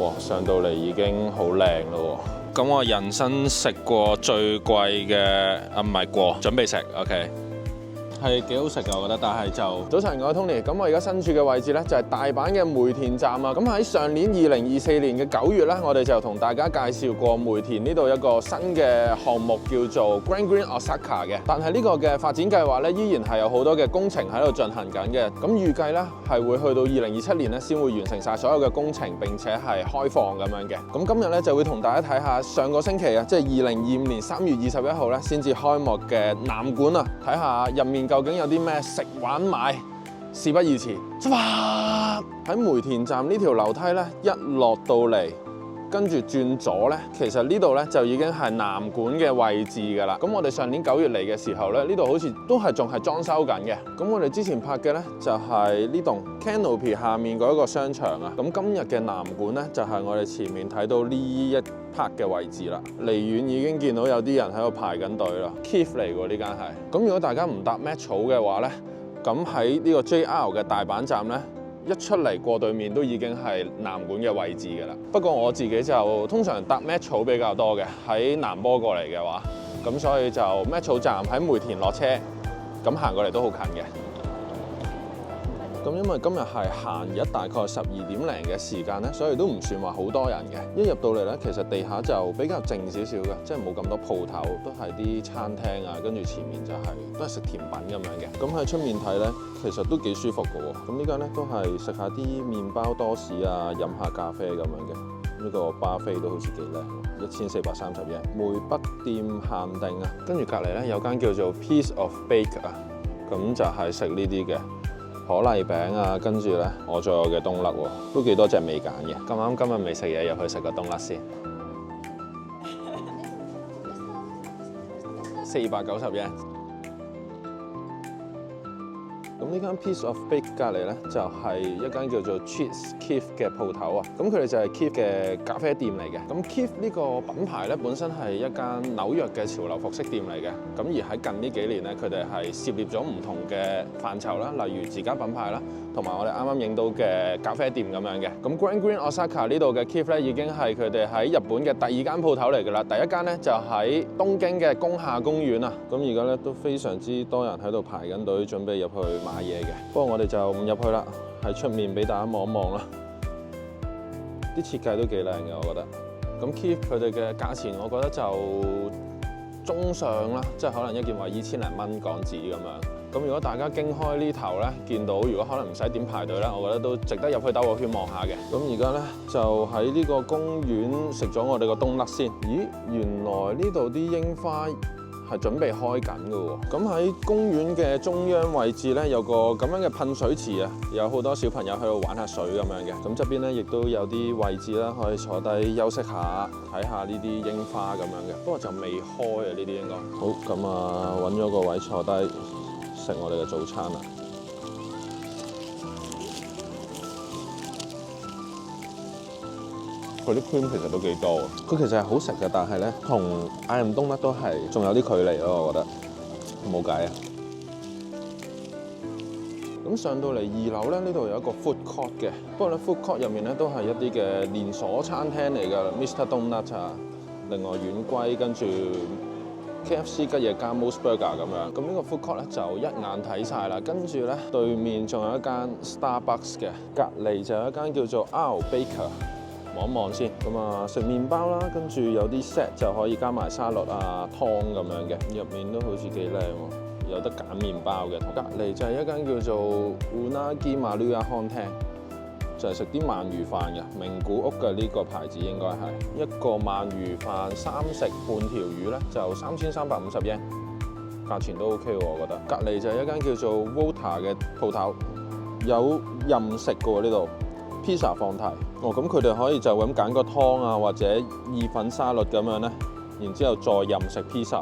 哇！上到嚟已經好靚咯喎。咁我人生食過最貴嘅唔係過，準備食 OK。係幾好食㗎，我覺得，但係就早晨，我係 Tony。咁我而家身處嘅位置呢，就係大阪嘅梅田站啊。咁喺上年2024年嘅9月呢，我哋就同大家介紹過梅田呢度一個新嘅項目叫做 Grand Green Osaka 嘅。但係呢個嘅發展計劃呢，依然係有好多嘅工程喺度進行緊嘅。咁預計呢，係會去到2027年呢，先會完成晒所有嘅工程，並且係開放咁樣嘅。咁今日呢，就會同大家睇下上個星期啊，即係2025年3月21號呢，先至開幕嘅南館啊，睇下入面究竟有啲咩食玩買，事不宜遲，出發！喺梅田站呢條樓梯咧，一落到嚟，跟住轉左咧，其實呢度咧就已經係南館嘅位置㗎啦。咁我哋上年9月嚟嘅時候咧，呢度好似都係仲係裝修緊嘅。咁我哋之前拍嘅咧就係呢棟 Canopy 下面嗰一個商場啊。咁今日嘅南館咧就係我哋前面睇到呢一拍嘅位置啦，離遠已經見到有啲人喺度排緊隊啦。Kith 嚟喎呢間係。咁如果大家唔搭 Metro 嘅話咧，咁喺呢個 JR 嘅大阪站咧，一出嚟過對面都已經係南館嘅位置㗎啦。不過我自己就通常搭 Metro 比較多嘅，喺南波過嚟嘅話，咁所以就 Metro 站喺梅田落車，咁行過嚟都好近嘅。咁因為今日係閒日，大概12點零嘅時間咧，所以都唔算話好多人嘅。一入到嚟咧，其實地下就比較靜少少嘅，即係冇咁多鋪頭，都係啲餐廳啊，跟住前面就都係食甜品咁樣嘅。咁喺出面睇咧，其實都幾舒服嘅喎。咁呢間咧都係食下啲麵包多士啊，飲下咖啡咁樣嘅。呢個巴菲都好似幾靚，1430日，梅北店限定啊。跟住隔離咧有間叫做 Piece of Bake 啊，咁就係食呢啲嘅。可麗餅啊，跟住咧，我仲有嘅冬甩喎，都幾多隻未揀嘅。咁啱今日未食嘢，入去食個冬甩先。490日。咁呢間 Piece of Bake 隔離咧，就係一間叫做 Cheese Kith 嘅鋪頭啊。咁佢哋就係 Kith 嘅咖啡店嚟嘅。咁 Kith 呢個品牌咧，本身係一間紐約嘅潮流服飾店嚟嘅。咁而喺近呢幾年咧，佢哋係涉獵咗唔同嘅範疇啦，例如自家品牌啦，同埋我哋啱啱影到嘅咖啡店咁樣嘅。咁 Grand Green Osaka 呢度嘅 Kith 咧，已經係佢哋喺日本嘅第2間鋪頭嚟㗎啦。第一間咧就喺東京嘅宮下公園啊。咁而家咧都非常之多人喺度排緊隊，準備入去買嘢嘅。不過我哋就唔入去啦，喺出面俾大家望一望啦。啲設計都幾靚嘅，我覺得。咁 Kith 佢哋嘅價錢，我覺得就中上啦，即係可能一件話2000零蚊港紙咁樣。咁如果大家經開呢頭咧，見到如果可能唔使點排隊咧，我覺得都值得入去兜個圈望下嘅。咁而家咧就喺呢個公園食咗我哋個冬甩先。咦，原來呢度啲櫻花係準備開緊嘅喎。咁喺公園嘅中央位置咧，有個咁樣嘅噴水池啊，有好多小朋友喺度玩下水咁樣嘅。咁側邊咧亦都有啲位置啦，可以坐低休息下，睇下呢啲櫻花咁樣嘅。不過就未開啊，呢啲應該。好，咁啊揾咗個位坐低食我哋嘅早餐啦。佢啲 cream 其實都幾多，佢其實係好食嘅，但係咧同嗌唔冬甩都係仲有啲距離咯，我覺得冇計啊。咁上到嚟2樓咧，呢度有一個 food court 嘅，不過咧 food court 入面咧都係一啲嘅連鎖餐廳嚟㗎 ，Mr. Donut 啊，另外軟龜跟住 KFC 吉野家 Mos Burger 咁樣。咁呢個 food court 咧就一眼睇晒啦，跟住咧對面仲有一間 Starbucks 嘅，隔離就有一間叫做 Our Baker。望一望先，咁啊食麵包啦，跟住有啲 set 就可以加埋沙律啊、湯咁樣嘅，入面都好似幾靚喎，有得揀麵包嘅。隔離就係一間叫做 Unagi Maruya 餐廳，就係食啲鰻魚飯嘅，名古屋嘅呢個牌子應該係一個鰻魚飯3食半條魚咧，就3350 yen，價錢都 OK 喎，我覺得。隔離就係一間叫做 Volta 嘅鋪頭，有任食嘅喎呢度。pizza 放題，咁佢哋可以就咁揀個湯啊，或者意粉沙律咁樣咧，然之後再任食 pizza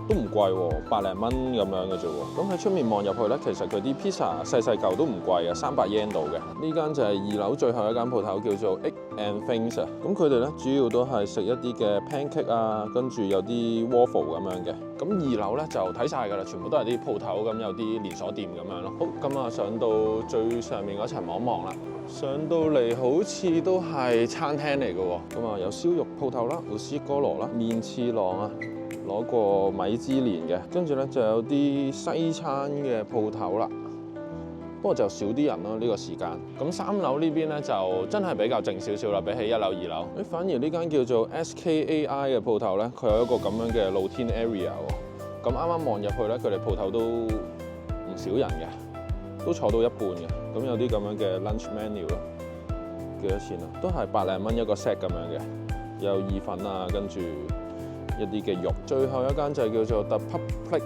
都唔貴喎，100零蚊咁樣嘅啫喎。咁喺出面望入去咧，其實佢啲 pizza 細細嚿都唔貴啊，300 yen 度嘅。呢間就係2樓最後一間鋪頭，叫做 and Things 啊。咁佢哋咧主要都係食一啲嘅 pancake 啊，跟住有啲 waffle 咁樣嘅。咁2樓咧就睇晒㗎啦，全部都係啲鋪頭咁，有啲連鎖店咁樣咯。好，咁啊上到最上面嗰層望一望啦。上到嚟好似都係餐廳嚟嘅喎。咁啊有燒肉鋪頭啦，老師哥羅啦，麵次郎啊。攞個米芝蓮嘅，跟住咧就有啲西餐嘅鋪頭啦，不過就少啲人咯呢個時間。咁3樓呢邊咧就真係比較靜少少啦，比起1樓2樓。反而呢間叫做 SKAI 嘅鋪頭咧，佢有一個咁樣嘅露天 area 喎。咁啱啱望入去咧，佢哋鋪頭都唔少人嘅，都坐到一半嘅。咁有啲咁樣嘅 lunch menu 咯，幾多錢啊？都係百零蚊一個 set 咁樣嘅，有意粉啊，跟住一啲嘅肉。最後一間就係叫做 The Public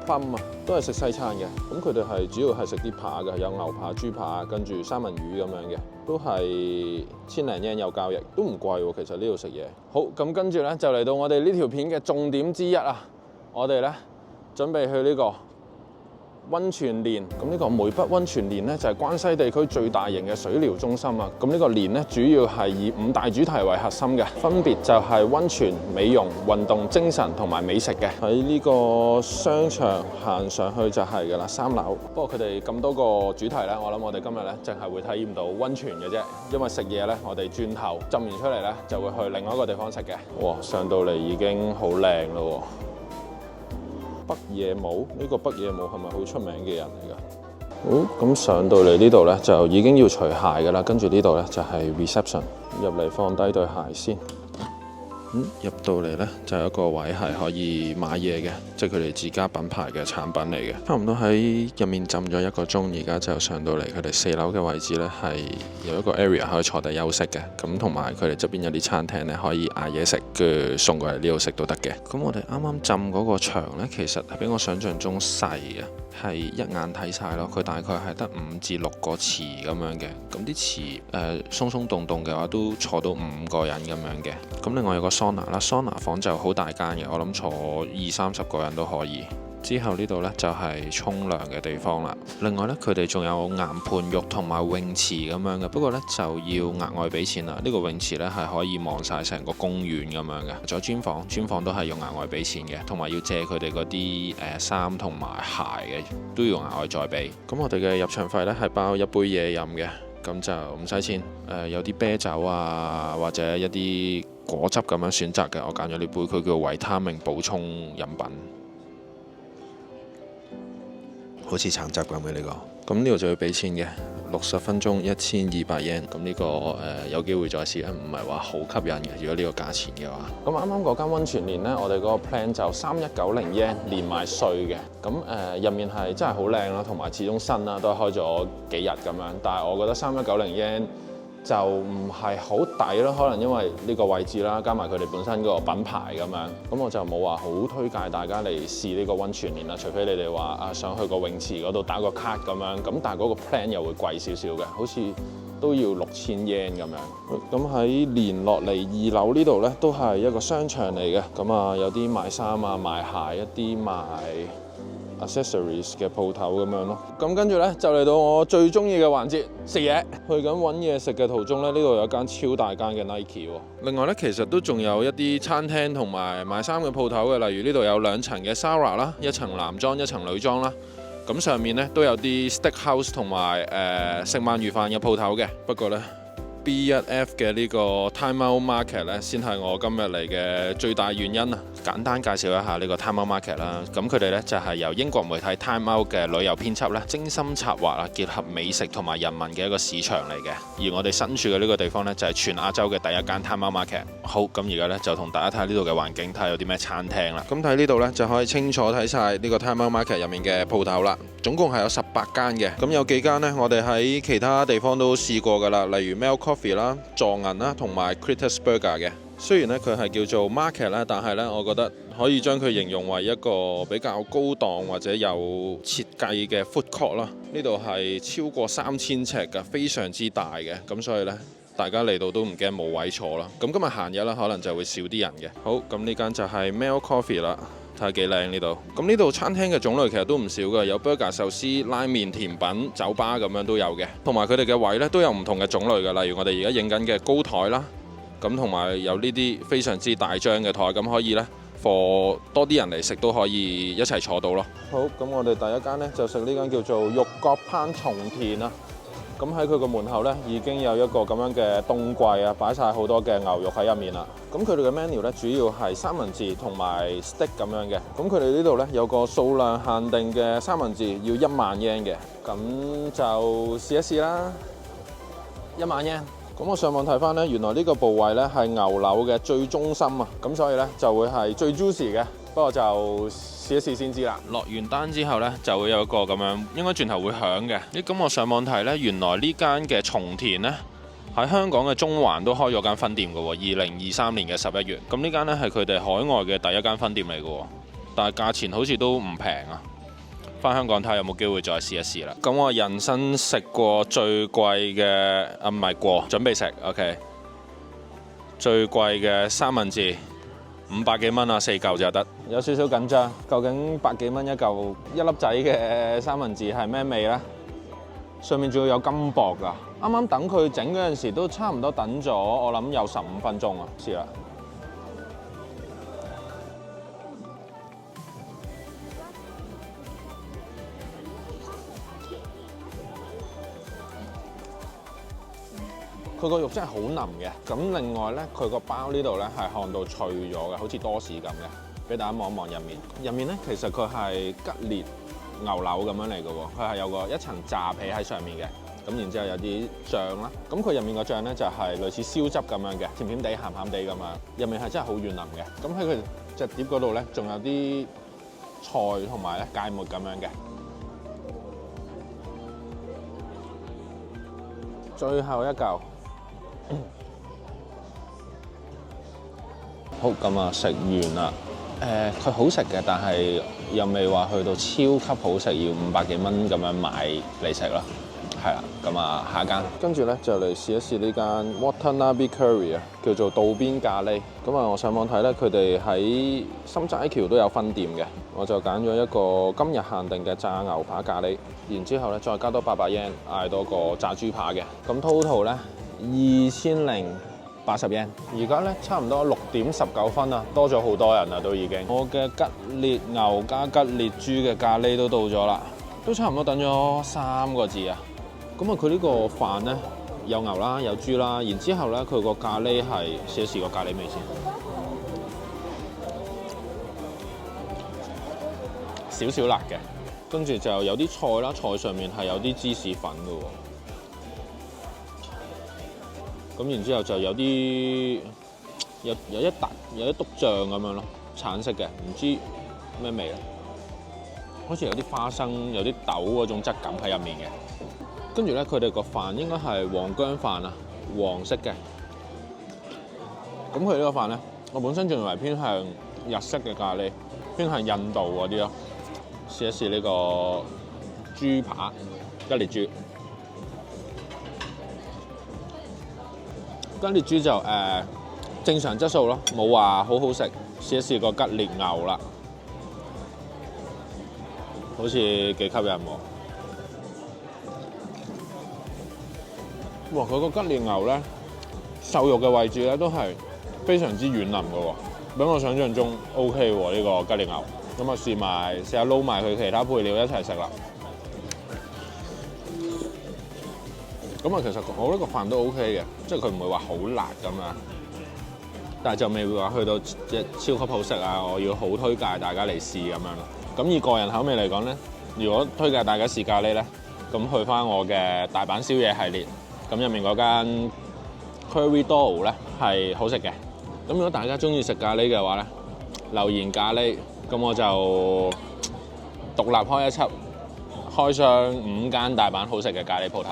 Plum 啊，都係食西餐嘅。咁佢哋係主要係食啲扒嘅，有牛扒、豬扒，跟住三文魚咁樣嘅，都係千零yen有交易，都唔貴喎。其實呢度食嘢。好，咁跟住咧就嚟到我哋呢條片嘅重點之一啊！我哋咧準備去呢個溫泉連。咁呢個梅北溫泉連咧就係關西地區最大型嘅水療中心啊。咁呢個連咧主要係以5大主題為核心嘅，分別就係溫泉、美容、運動、精神同埋美食嘅。喺呢個商場行上去就係㗎啦，3樓。不過佢哋咁多個主題咧，我諗我哋今日咧淨係會體驗到溫泉嘅啫，因為食嘢咧我哋轉頭浸完出嚟咧就會去另外一個地方食嘅。哇，上到嚟已經好靚咯喎！北野武呢個北野武係咪好出名嘅人嚟㗎？好，咁上到嚟呢度咧就已經要除鞋㗎啦，跟住呢度咧就係 reception， 入嚟放低對鞋先。入到嚟咧就有一個位係可以買嘢嘅，即係佢哋自家品牌嘅產品嚟嘅。差唔多喺入面浸咗1個鐘，而家就上到嚟佢哋4樓嘅位置咧，係有一個 area 可以坐低休息嘅。咁同埋佢哋側邊有啲餐廳咧可以嗌嘢食，跟住送過嚟呢度食都得嘅。咁我哋啱啱浸嗰個場咧，其實係比我想象中細嘅，係一眼睇晒咯。佢大概係得5至6個池咁樣嘅。咁啲池鬆鬆動動嘅話，都坐到5個人咁樣嘅。咁另外有個桑拿啦，桑拿房就好大間嘅，我諗坐20-30個人都可以。之後呢度呢，就係沖涼嘅地方啦。另外呢，佢哋仲有岩盤浴同埋泳池咁樣嘅，不過呢，就要額外俾錢啦。呢個泳池呢，係可以望晒成個公園咁樣嘅。仲有專房都係要額外俾錢嘅，同埋要借佢哋嗰啲衫同埋鞋嘅，都要額外再俾。咁我哋嘅入場費呢，係包一杯嘢飲嘅，咁就唔使錢。有啲啤酒啊，或者一啲果汁咁樣選擇嘅，我揀咗呢杯，佢叫維他命補充飲品。好似橙汁咁嘅呢個，咁呢度就要俾錢嘅，60分鐘1200 yen，咁呢個有機會再試啊，唔係話好吸引嘅。如果呢個價錢嘅話，咁啱啱嗰間溫泉連呢，我哋嗰個 plan 就3190 yen 連埋稅嘅，咁入面係真係好靚啦，同埋始終新啦，都係開咗幾日咁樣，但係我覺得3190 yen就唔係好抵咯，可能因為呢個位置啦，加埋佢哋本身嗰個品牌咁樣，咁我就冇話好推介大家嚟試呢個溫泉連啦，除非你哋話想去個泳池嗰度打個卡咁樣，咁但係嗰個 plan 又會貴少少嘅，好似都要6000 yen 咁樣。咁喺連落嚟2樓呢度呢，都係一個商場嚟嘅，咁啊有啲賣衫啊、賣鞋，一啲賣accessories 嘅鋪頭咁樣咯，咁跟住呢，就嚟到我最中意嘅環節，食嘢。去緊揾嘢食嘅途中呢，呢度有一間超大間嘅 Nike 喎。另外呢，其實都仲有一啲餐廳同埋賣衫嘅鋪頭嘅，例如呢度有2層嘅 Zara 啦，一層男裝一層女裝啦。咁上面呢，都有啲 Steakhouse 同埋食鰻魚飯嘅鋪頭嘅。不過呢，B1F 嘅呢個 Time Out Market 咧，先係我今日嚟嘅最大原因啊！簡單介紹一下呢個 Time Out Market 啦。咁佢哋咧就係由英國媒體 Time Out 嘅旅遊編輯咧精心策劃啊，結合美食同埋人文嘅一個市場嚟嘅。而我哋身處嘅呢個地方咧，就係全亞洲嘅第一間 Time Out Market。好，咁而家咧就同大家睇下呢度嘅環境，睇下有啲咩餐廳啦。咁睇呢度咧就可以清楚睇晒呢個 Time Out Market 入面嘅鋪頭啦。總共係有18間嘅。咁有幾間呢，我哋喺其他地方都試過㗎啦，例如 Mel Coffee 啦、撞銀啦，同埋 Critters Burger 嘅。雖然咧佢係叫做 market 啦，但係咧我覺得可以將佢形容為一個比較高檔或者有設計嘅 food court 啦。呢度係超過3000尺㗎，非常之大嘅。咁所以咧，大家嚟到都唔驚冇位坐啦。咁今日閒日啦，可能就會少啲人嘅。好，咁呢間就係 Mel Coffee 啦。睇下幾靚呢度。咁呢度餐廳嘅種類其實都唔少嘅，有 burger、壽司、拉麵、甜品、酒吧咁樣都有嘅。同埋佢哋嘅位呢都有唔同嘅種類嘅，例如我哋而家影緊嘅高台啦，咁同埋有呢啲非常之大張嘅台，咁可以呢for多啲人嚟食都可以一齊坐到咯。好，咁我哋第一間呢就食呢間叫做玉閣烹松田啊。咁喺佢個門口咧，已經有一個咁樣嘅凍櫃啊，擺晒好多嘅牛肉喺入面啦。咁佢哋嘅 menu 咧，主要係三文治同埋 steak 咁樣嘅。咁佢哋呢度咧有個數量限定嘅三文治，要10000 yen 嘅。咁就試一試啦，10000 yen。咁我上網睇翻咧，原來呢個部位咧係牛柳嘅最中心啊，咁所以咧就會係最 juicy 嘅。不過就試一試先知啦。落完單之後呢，就會有一個咁樣，應該轉頭會響嘅。咁我上網睇呢，原來呢間嘅松田呢，喺香港嘅中環都開咗間分店嘅喎。2023年嘅11月，咁呢間呢係佢哋海外嘅第一間分店嚟嘅喎。但係價錢好似都唔平啊。翻香港睇下有冇機會再試一試啦。咁我人生食過最貴嘅唔係過，準備食 OK。最貴嘅三文治。500幾蚊啊，4嚿就得，有少少緊張。究竟100幾蚊一嚿一粒仔嘅三文治係咩味呢？上面仲要有金箔㗎。啱啱等佢整嗰陣時都差唔多等咗，我諗有15分鐘啊。試啦，佢個肉真係好腍嘅，咁另外呢，佢個包呢度呢係烘到脆咗嘅，好似多士咁嘅。俾大家望一望入面，入面呢其實佢係吉列牛柳咁樣嚟嘅喎，佢係有一層炸皮喺上面嘅，咁然之後有啲醬啦，咁佢入面個醬呢就係類似燒汁咁樣嘅，甜甜地、鹹鹹地咁樣，入面係真係好軟腍嘅。咁喺佢隻碟嗰度呢，仲有啲菜同埋咧芥末咁樣嘅。最後一嚿。好，咁啊，食完啦。佢好食嘅，但係又未話去到超級好食，要500幾蚊咁樣買嚟食咯。係啦，咁啊，下一間。跟住咧就嚟試一試呢間 Watanabe Curry 啊，叫做道邊咖喱。咁啊，我上網睇咧，佢哋喺心齋橋都有分店嘅。我就揀咗一個今日限定嘅炸牛扒咖喱，然之後咧再加多800 yen， 嗌多個炸豬扒嘅。咁 total 咧2080 yen。而家咧差唔多6點19分啊，多咗好多人啦都已經。我嘅吉列牛加吉列豬嘅咖喱都到咗啦，都差唔多等咗3個字啊。咁啊，佢呢個飯咧有牛啦，有豬啦，然之後咧佢個咖喱係試一試個咖喱味先，少少辣嘅，跟住就有啲菜啦，菜上面係有啲芝士粉嘅喎，咁然之後就有啲有一篤醬咁樣咯，橙色嘅，唔知咩味咧，好似有啲花生、有啲豆嗰種質感喺入面嘅。跟住咧，佢哋個飯應該係黃薑飯啊，黃色嘅。咁佢呢個飯咧，我本身仲以為偏向日式嘅咖喱，偏向印度嗰啲咯。試一試呢個豬扒，吉列豬。吉列豬就正常質素咯，冇話好好食。試一試個吉列牛啦，好似幾吸引喎。哇！佢個吉列牛咧，瘦肉嘅位置咧都係非常之軟腍嘅喎，比我想象中 OK 喎呢個吉列牛。咁啊試下撈埋佢其他配料一齊食啦。咁啊其實我呢個飯都 OK 嘅，即係佢唔會話好辣咁樣，但係就未會話去到即係超級好食啊！我要好推介大家嚟試咁樣咯。咁以個人口味嚟講咧，如果推介大家試咖喱咧，咁去翻我嘅大阪宵夜系列。咁入面嗰間 Curry Doll 咧係好食嘅。咁如果大家中意食咖喱嘅話咧，留言咖喱，咁我就獨立開一輯，開上5間大阪好食嘅咖喱鋪頭。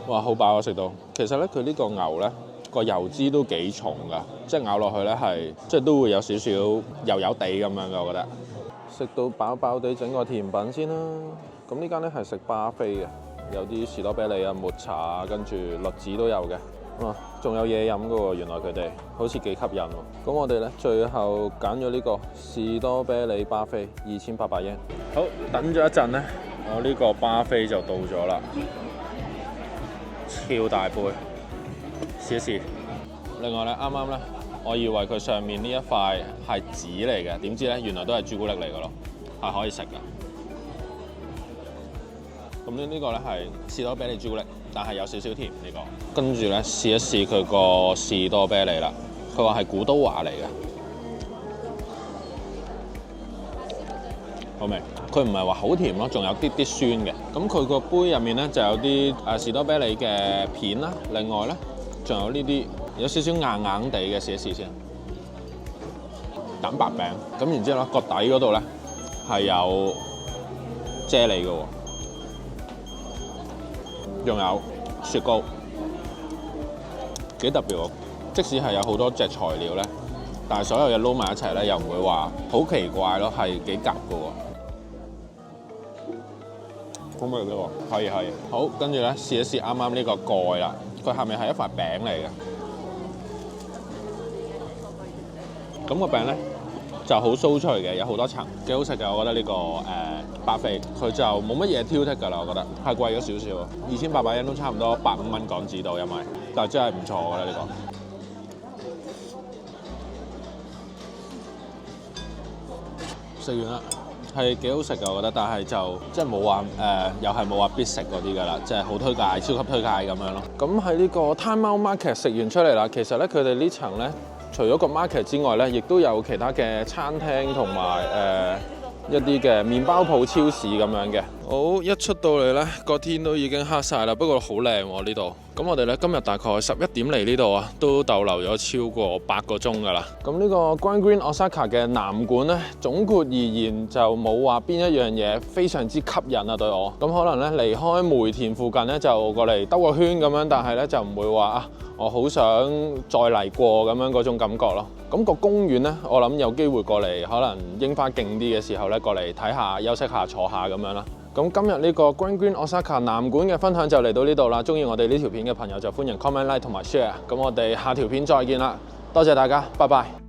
哇，好飽啊！食到。其實咧，佢呢個牛咧個油脂都幾重㗎，即係咬落去咧係即係都會有少少油油地咁樣嘅，我覺得。食到飽飽地，整個甜品先啦。咁呢間咧係食巴菲嘅。有啲士多啤梨啊、抹茶啊，跟住栗子都有嘅。啊，仲有嘢飲㗎喎，原來佢哋好似幾吸引喎。咁我哋咧最後揀咗呢個士多啤梨巴菲，2800英。好，等咗一陣咧，我呢個巴菲就到咗啦，超大杯，試一試。另外咧，啱啱咧，我以為佢上面呢一塊係紙嚟嘅，點知咧原來都係朱古力嚟㗎咯，係可以食㗎。咁呢個咧係士多啤梨朱古力，但係有少少甜呢個。跟住咧試一試佢個士多啤梨啦，佢話係古都華嚟嘅，好味。佢唔係話好甜咯，仲有啲酸嘅。咁佢個杯入面咧就有啲士多啤梨嘅片啦，另外咧仲有呢啲有少少硬硬地嘅，試一試先。蛋白餅，咁然之後咧個底嗰度咧係有啫喱嘅喎。仲有雪糕，幾特別喎！即使係有好多隻材料咧，但係所有嘢撈埋一齊咧，又唔會話好奇怪咯，係幾夾嘅喎。好味嘅喎，可以。好，跟住咧試一試啱啱呢個蓋啦，佢下面係一塊餅嚟嘅。咁個餅咧就好酥脆嘅，有好多層，幾好食嘅。我覺得呢個巴菲佢就冇乜嘢挑剔㗎啦，我覺得係貴咗少少，2800英都差唔多8-5蚊港紙度，因為但係真係唔錯㗎啦呢個。食完啦，係幾好食㗎，我覺得，但係就即係冇話又係冇話必食嗰啲㗎啦，即係好推介、超級推介咁樣咯。咁喺呢個 Time Out Market 食完出嚟啦，其實咧佢哋呢層咧，除咗個 market 之外咧，亦都有其他嘅餐廳同埋一啲嘅麵包鋪、超市咁樣嘅。好，一出到嚟咧，個天都已經黑晒啦，不過好靚喎呢度。咁我哋咧今日大概11點嚟呢度啊，都逗留咗超過8個鐘㗎啦。咁呢個 Grand Green Osaka 嘅南館咧，總括而言就冇話邊一樣嘢非常之吸引啊對我。咁可能咧離開梅田附近咧就過嚟兜個圈咁樣，但係咧就唔會話啊，我好想再嚟過咁樣嗰種感覺咯。咁個公園咧，我諗有機會過嚟，可能櫻花勁啲嘅時候咧，過嚟睇下、休息下、坐下咁樣啦。咁今日呢個 Grand Green Osaka 南館嘅分享就嚟到呢度啦。鍾意我哋呢條片嘅朋友就歡迎 comment、like 同埋 share。咁我哋下條片再見啦，多謝大家，拜拜。